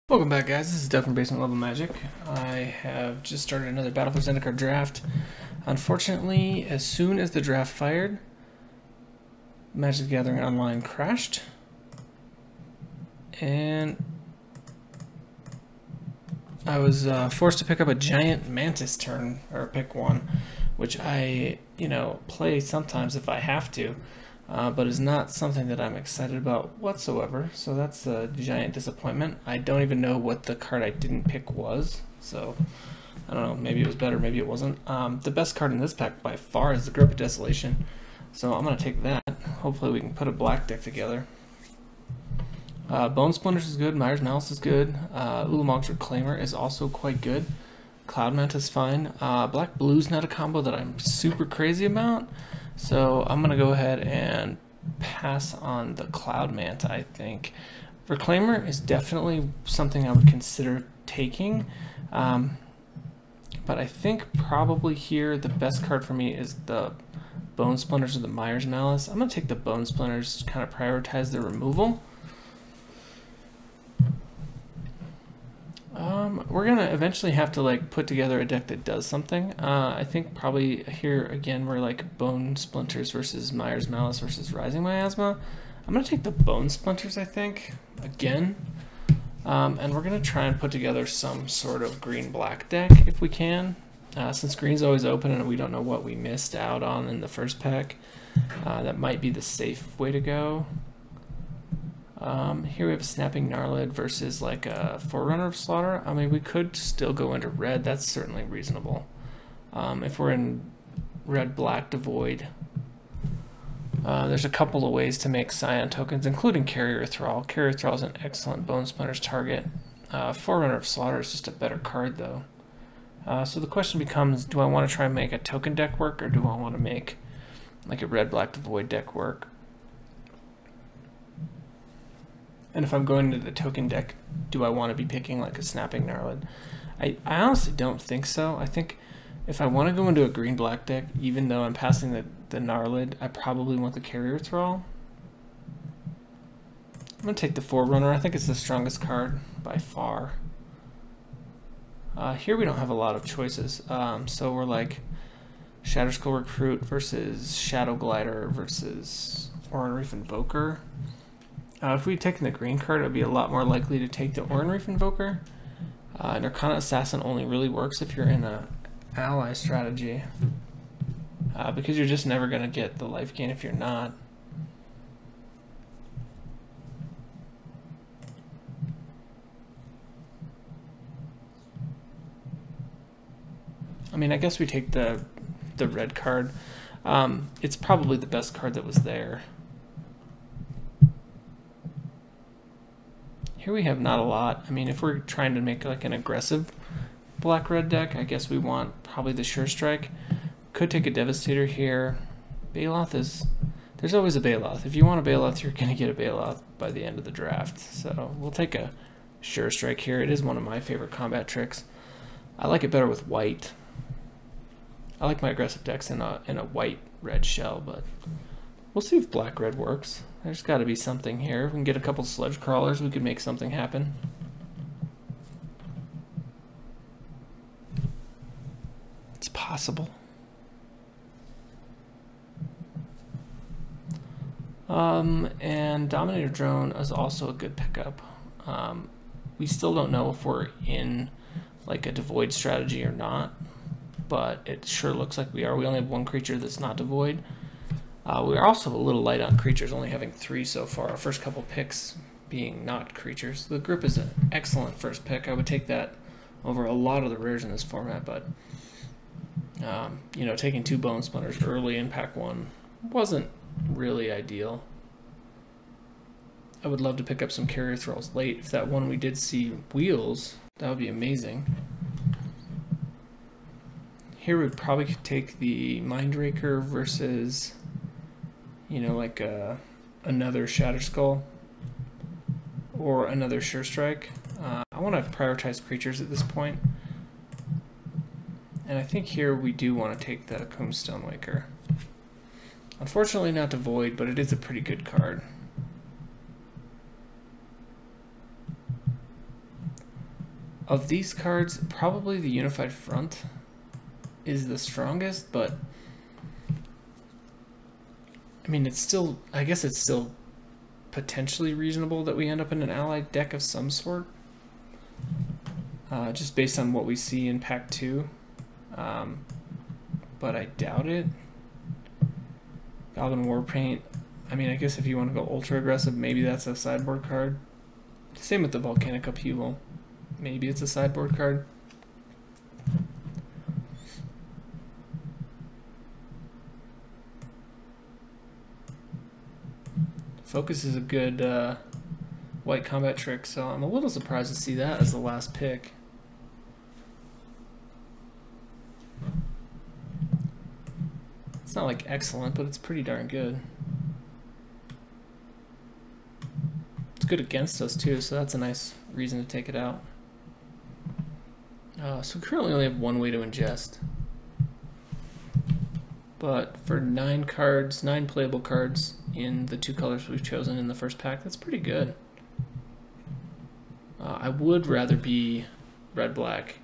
Welcome back, guys. This is Doug from Basement Level Magic. I have just started another Battle for Zendikar draft. Unfortunately, as soon as the draft fired, Magic the Gathering Online crashed. And I was forced to pick up a giant mantis turn, or pick one, which I, play sometimes if I have to. But is not something that I'm excited about whatsoever, so that's a giant disappointment. I don't even know what the card I didn't pick was, so I don't know, maybe it was better, maybe it wasn't. The best card in this pack by far is the Grip of Desolation, so I'm going to take that. Hopefully we can put a black deck together. Bone Splinters is good, Myers Malice is good, Ulamog's Reclaimer is also quite good, Cloud Manta is fine. Black Blue's not a combo that I'm super crazy about, so I'm going to go ahead and pass on the Cloud Manta, I think. Reclaimer is definitely something I would consider taking, but I think probably here the best card for me is the Bone Splinters or the Myers Malice. I'm going to take the Bone Splinters, kind of prioritize their removal. We're going to eventually have to put together a deck that does something. I think probably here again we're Bone Splinters versus Myers Malice versus Rising Miasma. I'm going to take the Bone Splinters, I think, again. And we're going to try and put together some sort of green-black deck if we can. Since green's always open and we don't know what we missed out on in the first pack, that might be the safe way to go. Here we have a Snapping Gnarlid versus a Forerunner of Slaughter. I mean, we could still go into red. That's certainly reasonable. If we're in red-black Devoid, there's a couple of ways to make Scion tokens, including Carrier Thrall. Carrier Thrall is an excellent Bone Splinters target. Forerunner of Slaughter is just a better card, though. So the question becomes, do I want to try and make a token deck work, or do I want to make a red-black Devoid deck work? And if I'm going to the token deck, do I want to be picking a Snapping Gnarlid? I honestly don't think so. I think if I want to go into a green-black deck, even though I'm passing the Gnarlid, I probably want the Carrier Thrall. I'm going to take the Forerunner. I think it's the strongest card by far. Here we don't have a lot of choices. So we're Shatterskull Recruit versus Shadow Glider versus Oran Reef Invoker. If we'd taken the green card, it would be a lot more likely to take the Oran Reef Invoker. And Arcana Assassin only really works if you're in a ally strategy, because you're just never going to get the life gain if you're not. I mean, I guess we take the red card. It's probably the best card that was there. Here we have not a lot. I mean, if we're trying to make an aggressive black-red deck, I guess we want probably the Sure Strike. Could take a Devastator here. Baloth is... There's always a Baloth. If you want a Baloth, you're going to get a Baloth by the end of the draft. So we'll take a Sure Strike here. It is one of my favorite combat tricks. I like it better with white. I like my aggressive decks in a white-red shell, but we'll see if black-red works. There's got to be something here. If we can get a couple Sledge Crawlers, we could make something happen. It's possible. And Dominator Drone is also a good pickup. We still don't know if we're in a Devoid strategy or not, but it sure looks like we are. We only have one creature that's not Devoid. We're also a little light on creatures, only having 3 so far. Our first couple picks being not creatures. The Grip is an excellent first pick. I would take that over a lot of the rares in this format, but taking 2 Bone Splinters early in pack 1 wasn't really ideal. I would love to pick up some Carrier Thralls late. If that one we did see wheels, that would be amazing. Here we probably could take the Mindraker versus another Shatterskull or another Sure Strike. I want to prioritize creatures at this point, and I think here we do want to take the Akum Stonewaker. Unfortunately not Devoid, but it is a pretty good card. Of these cards, probably the Unified Front is the strongest, but I mean, it's still, I guess it's still potentially reasonable that we end up in an allied deck of some sort, just based on what we see in Pack 2, but I doubt it. Goblin Warpaint, I mean, I guess if you want to go ultra aggressive, maybe that's a sideboard card. Same with the Volcanic Upheaval, maybe it's a sideboard card. Focus is a good white combat trick, so I'm a little surprised to see that as the last pick. It's not like excellent, but it's pretty darn good. It's good against us too, so that's a nice reason to take it out. So we currently only have one way to ingest. But for 9 cards, 9 playable cards in the 2 colors we've chosen in the first pack, that's pretty good. I would rather be red-black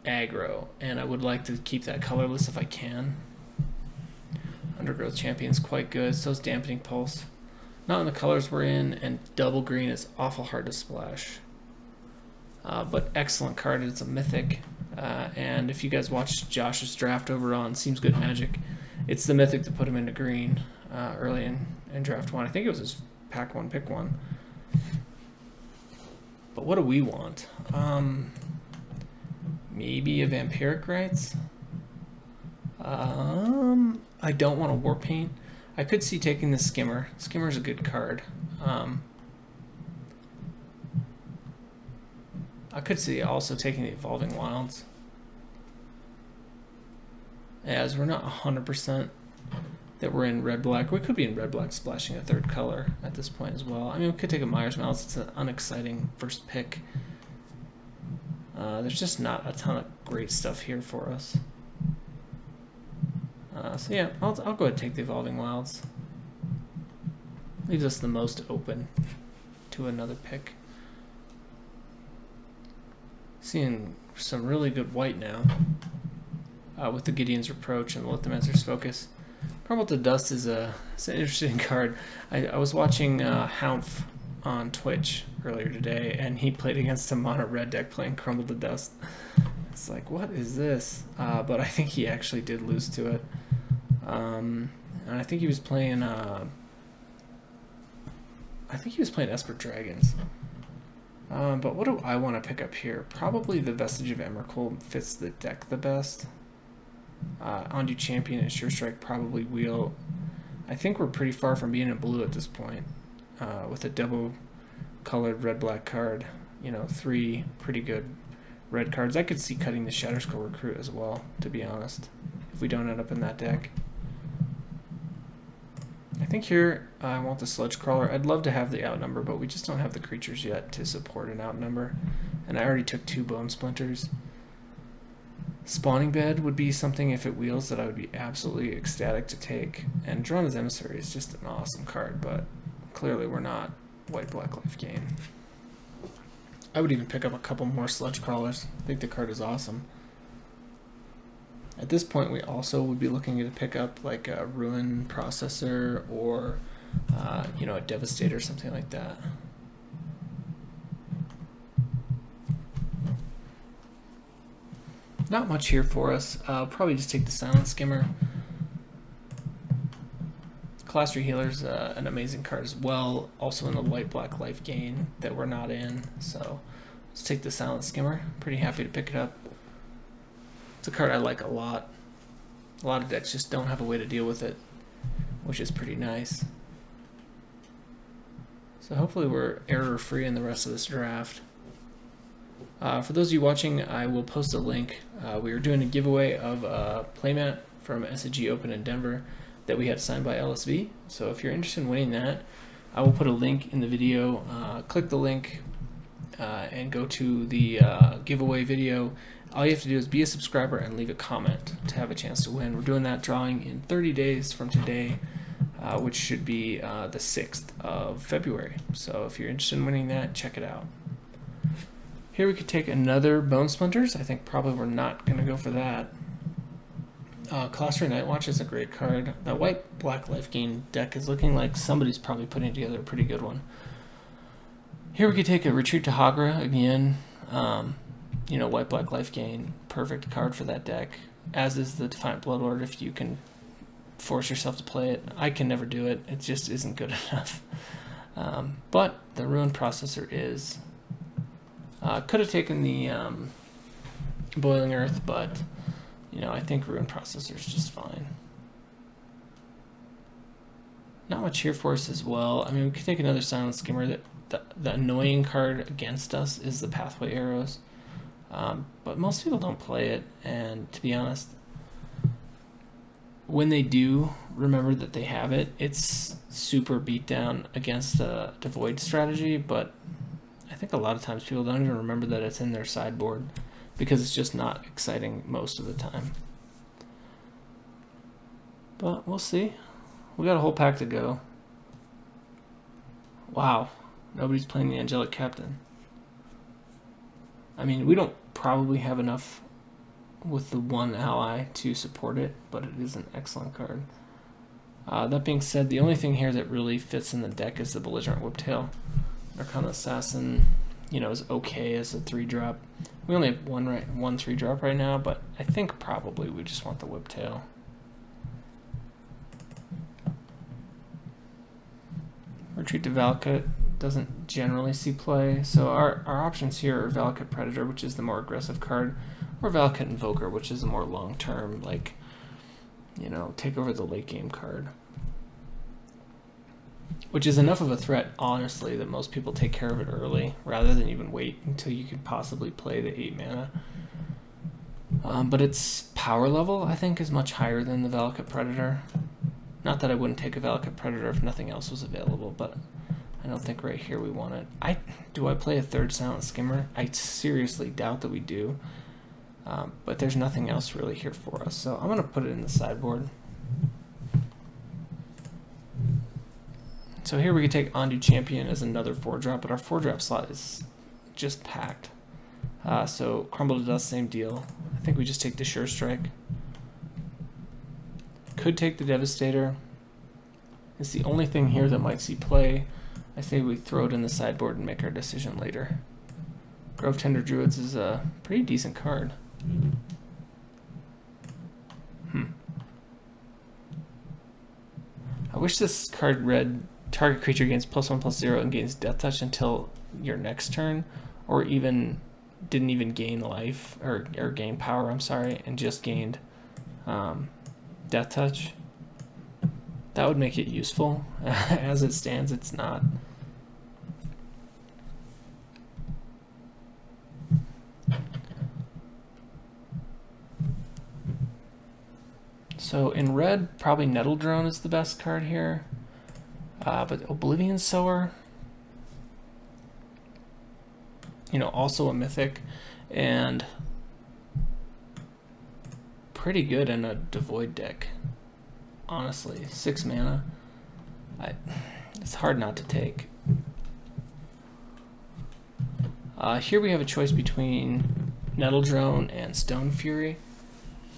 aggro, and I would like to keep that colorless if I can. Undergrowth Champion's quite good, so is Dampening Pulse. Not in the colors we're in, and double green is awful hard to splash. But excellent card, it's a mythic. And if you guys watched Josh's draft over on Seems Good Magic, it's the mythic to put him into green early in draft 1. I think it was his pack 1, pick 1. But what do we want? Maybe a Vampiric Rites? I don't want a Warpaint. I could see taking the Skimmer. Skimmer's a good card. I could see also taking the Evolving Wilds. As we're not 100% that we're in red-black. We could be in red-black splashing a 3rd color at this point as well. I mean, we could take a Myers Malice. It's an unexciting first pick. There's just not a ton of great stuff here for us. So yeah, I'll go ahead and take the Evolving Wilds. Leaves us the most open to another pick. Seeing some really good white now with the Gideon's Reproach and the Lithomancer's Focus. Crumble to Dust is it's an interesting card. I was watching Houmph on Twitch earlier today, and he played against a mono red deck playing Crumble to Dust. It's like, what is this? But I think he actually did lose to it. And I think he was playing Esper Dragons. But what do I want to pick up here? Probably the Vestige of Emrakul fits the deck the best. Ondu Champion and Sure Strike probably wheel. I think we're pretty far from being in blue at this point. With a double colored red-black card. You know, 3 pretty good red cards. I could see cutting the Shatterskull Recruit as well, to be honest, if we don't end up in that deck. I think here I want the Sludge Crawler. I'd love to have the Outnumber, but we just don't have the creatures yet to support an Outnumber. And I already took 2 Bone Splinters. Spawning Bed would be something, if it wheels, that I would be absolutely ecstatic to take. And Drana's Emissary is just an awesome card, but clearly we're not white-black life gain. I would even pick up a couple more Sludge Crawlers. I think the card is awesome. At this point, we also would be looking to pick up like a Ruin Processor or, you know, a Devastator or something like that. Not much here for us. Probably just take the Silent Skimmer. Class Healer's an amazing card as well. Also in the white-black life gain that we're not in. So let's take the Silent Skimmer. Pretty happy to pick it up. It's a card I like a lot. A lot of decks just don't have a way to deal with it, which is pretty nice. So hopefully we're error-free in the rest of this draft. For those of you watching, I will post a link. We were doing a giveaway of a playmat from SAG Open in Denver that we had signed by LSV. So if you're interested in winning that, I will put a link in the video. Click the link and go to the giveaway video. All you have to do is be a subscriber and leave a comment to have a chance to win. We're doing that drawing in 30 days from today, which should be the 6th of February. So if you're interested in winning that, check it out. Here we could take another Bone Splinters. I think probably we're not going to go for that. Colossary Nightwatch is a great card. That white-black life gain deck is looking like somebody's probably putting together a pretty good one. Here we could take a Retreat to Hagra again. You know, white-black life gain, perfect card for that deck. As is the Defiant Bloodlord if you can force yourself to play it. I can never do it. It just isn't good enough. But the Ruin Processor is. Could have taken the Boiling Earth, but you know, I think Ruin Processor is just fine. Not much here for us as well. I mean, we could take another Silent Skimmer. The annoying card against us is the Pathway Arrows, but most people don't play it. And to be honest, when they do remember that they have it, it's super beat down against the Devoid strategy. But I think a lot of times people don't even remember that it's in their sideboard because it's just not exciting most of the time. But we'll see. We got a whole pack to go. Wow, nobody's playing the Angelic Captain. I mean, we don't probably have enough with the one ally to support it, but it is an excellent card. That being said, the only thing here that really fits in the deck is the Belligerent Whiptail. Arcana Assassin, you know, is okay as a 3-drop. We only have one 3-drop right now, but I think probably we just want the Whiptail. Retreat to Valakut doesn't generally see play, so our options here are Valakut Predator, which is the more aggressive card, or Valakut Invoker, which is a more long-term, like, you know, take over the late game card. Which is enough of a threat, honestly, that most people take care of it early, rather than even wait until you could possibly play the 8 mana. But its power level, I think, is much higher than the Valakut Predator. Not that I wouldn't take a Valakut Predator if nothing else was available, but I don't think right here we want it. Do I play a third Silent Skimmer? I seriously doubt that we do. But there's nothing else really here for us, so I'm going to put it in the sideboard. So here we could take Ondu Champion as another 4-drop, but our 4-drop slot is just packed. So Crumble to Dust, same deal. I think we just take the Sure Strike. Could take the Devastator. It's the only thing here that might see play. I say we throw it in the sideboard and make our decision later. Grove Tender Druids is a pretty decent card. I wish this card read target creature gains +1/+0 and gains Death Touch until your next turn, or even didn't even gain life or gain power, I'm sorry, and just gained Death Touch. That would make it useful. As it stands, it's not. So in red, probably Nettle Drone is the best card here. But Oblivion Sower, you know, also a mythic, and pretty good in a Devoid deck, honestly. 6 mana. It's hard not to take. Here we have a choice between Nettle Drone and Stone Fury.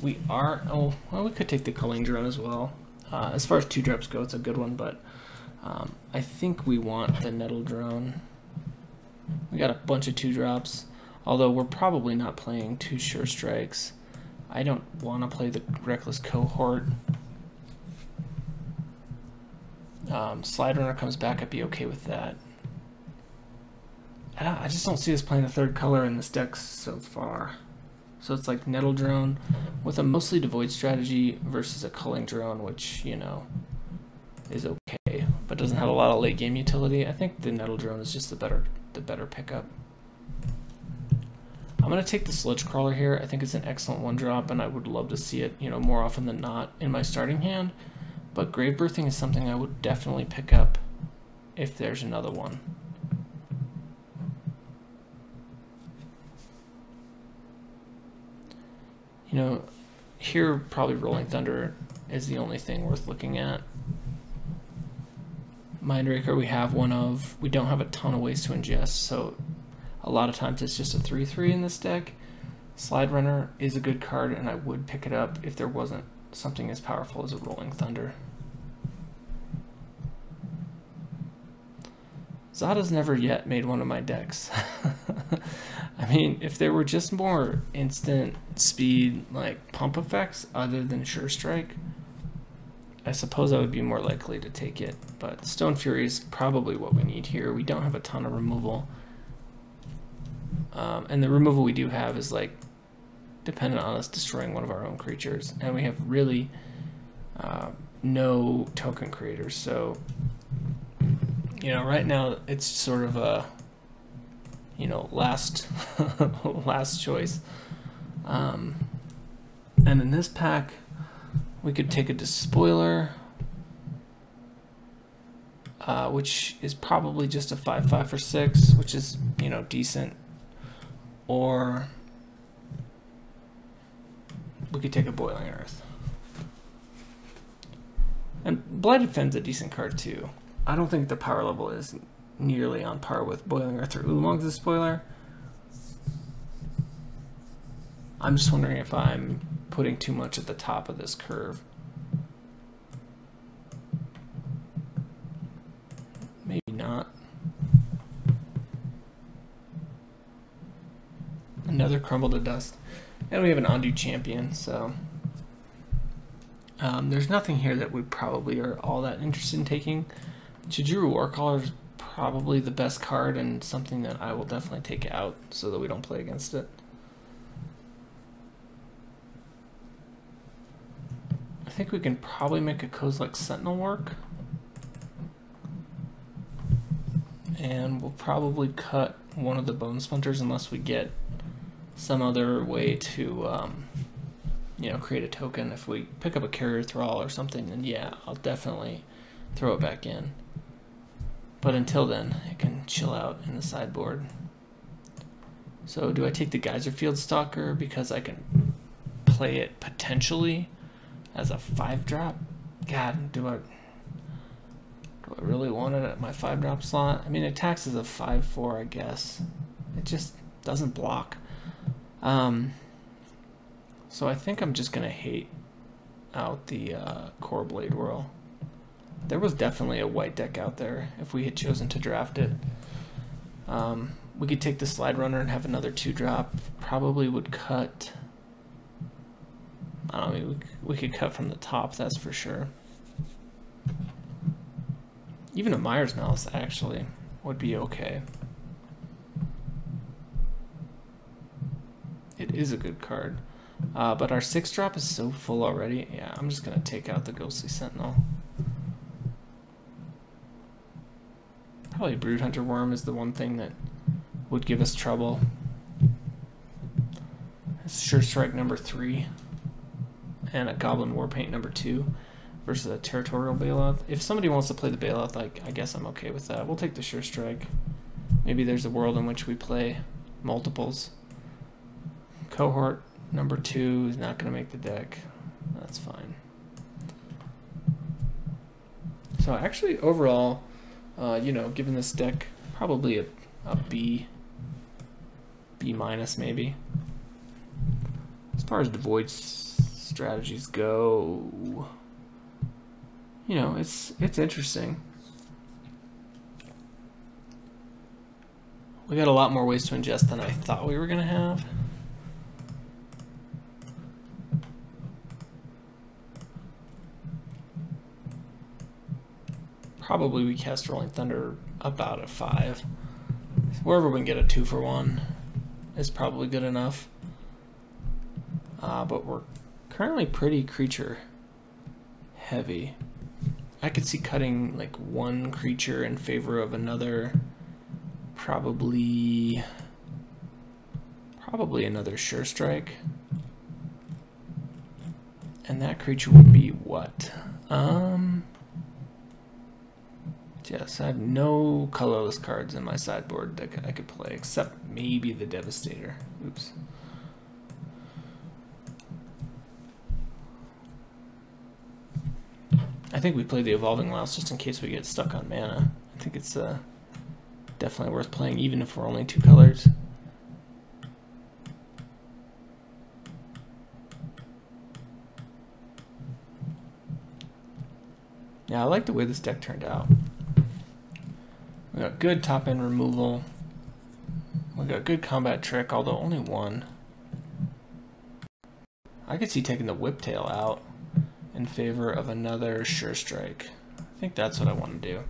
We could take the Culling Drone as well. As far as 2-drops go, it's a good one, but I think we want the Nettle Drone. We got a bunch of 2-drops, although we're probably not playing 2 Sure Strikes. I don't want to play the Reckless Cohort. Slide Runner comes back, I'd be okay with that. I just don't see us playing a third color in this deck so far. So it's like Nettle Drone with a mostly Devoid strategy versus a Culling Drone, which, you know, is okay, but doesn't have a lot of late game utility. I think the Nettle Drone is just the better pickup. I'm gonna take the Sludge Crawler here. I think it's an excellent 1-drop, and I would love to see it, you know, more often than not in my starting hand. But Grave Birthing is something I would definitely pick up if there's another one. You know, here probably Rolling Thunder is the only thing worth looking at. Mindraker we have one of. We don't have a ton of ways to ingest, so a lot of times it's just a 3/3 in this deck. Slide Runner is a good card, and I would pick it up if there wasn't something as powerful as a Rolling Thunder. Zada's never yet made one of my decks. I mean, if there were just more instant speed, like pump effects other than Sure Strike, I suppose I would be more likely to take it. But Stone Fury is probably what we need here. We don't have a ton of removal. And the removal we do have is like dependent on us destroying one of our own creatures. And we have really no token creators. So, you know, right now it's sort of a, you know, last last choice. And in this pack, we could take a Despoiler, which is probably just a 5/5 for 6, which is, you know, decent. Or we could take a Boiling Earth. And Blighted Fen's a decent card too. I don't think the power level is nearly on par with Boiling Earth or Ulamog's Despoiler. I'm just wondering if I'm putting too much at the top of this curve. Maybe not. Another Crumble to Dust. And we have an Undo Champion, so there's nothing here that we probably are all that interested in taking. Chijuru Warcaller is probably the best card and something that I will definitely take out so that we don't play against it. I think we can probably make a Kozilek Sentinel work. And we'll probably cut one of the Bone Splinters unless we get some other way to, you know, create a token. If we pick up a Carrier Thrall or something, then yeah, I'll definitely throw it back in. But until then, it can chill out in the sideboard. So do I take the Geyser Field Stalker because I can play it potentially as a 5-drop? God, do I really want it at my 5-drop slot? I mean, it attacks as a 5/4, I guess. It just doesn't block. So I think I'm just gonna hate out the Core Blade Whirl. There was definitely a white deck out there if we had chosen to draft it. We could take the Slide Runner and have another 2-drop. Probably would cut. I don't know, we could cut from the top, that's for sure. Even a Myers Mouse actually would be okay. It is a good card. But our 6-drop is so full already. Yeah, I'm just going to take out the Ghostly Sentinel. Probably Broodhunter Worm is the one thing that would give us trouble. It's Sure Strike number 3 and a Goblin Warpaint number 2 versus a Territorial Bailoff. If somebody wants to play the Bailoff, like, I guess I'm okay with that. We'll take the Sure Strike. Maybe there's a world in which we play multiples. Cohort number 2 is not going to make the deck. That's fine. So actually, overall, you know, given this deck, probably a B minus maybe. As far as Devoid strategies go, you know, it's interesting. We got a lot more ways to ingest than I thought we were going to have. Probably we cast Rolling Thunder about a 5. Wherever we can get a 2-for-1 is probably good enough. But we're currently pretty creature heavy. I could see cutting like one creature in favor of another. Probably another Sure Strike. And that creature would be what? Yes, I have no colorless cards in my sideboard that I could play, except maybe the Devastator. Oops. I think we play the Evolving Louse just in case we get stuck on mana. I think it's Definitely worth playing, even if we're only 2 colors. Yeah, I like the way this deck turned out. We got good top end removal. We got good combat trick, although only 1. I could see taking the Whiptail out in favor of another Sure Strike. I think that's what I want to do.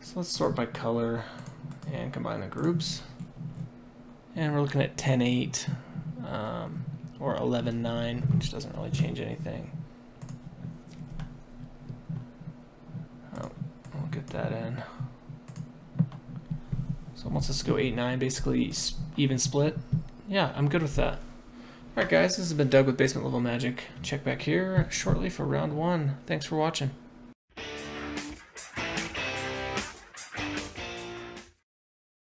So let's sort by color and combine the groups. And we're looking at 10-8 or 11-9, which doesn't really change anything. Oh, we'll get that in. So it wants us to go 8-9, basically even split. Yeah, I'm good with that. Alright guys, this has been Doug with Basement Level Magic. Check back here shortly for round 1. Thanks for watching.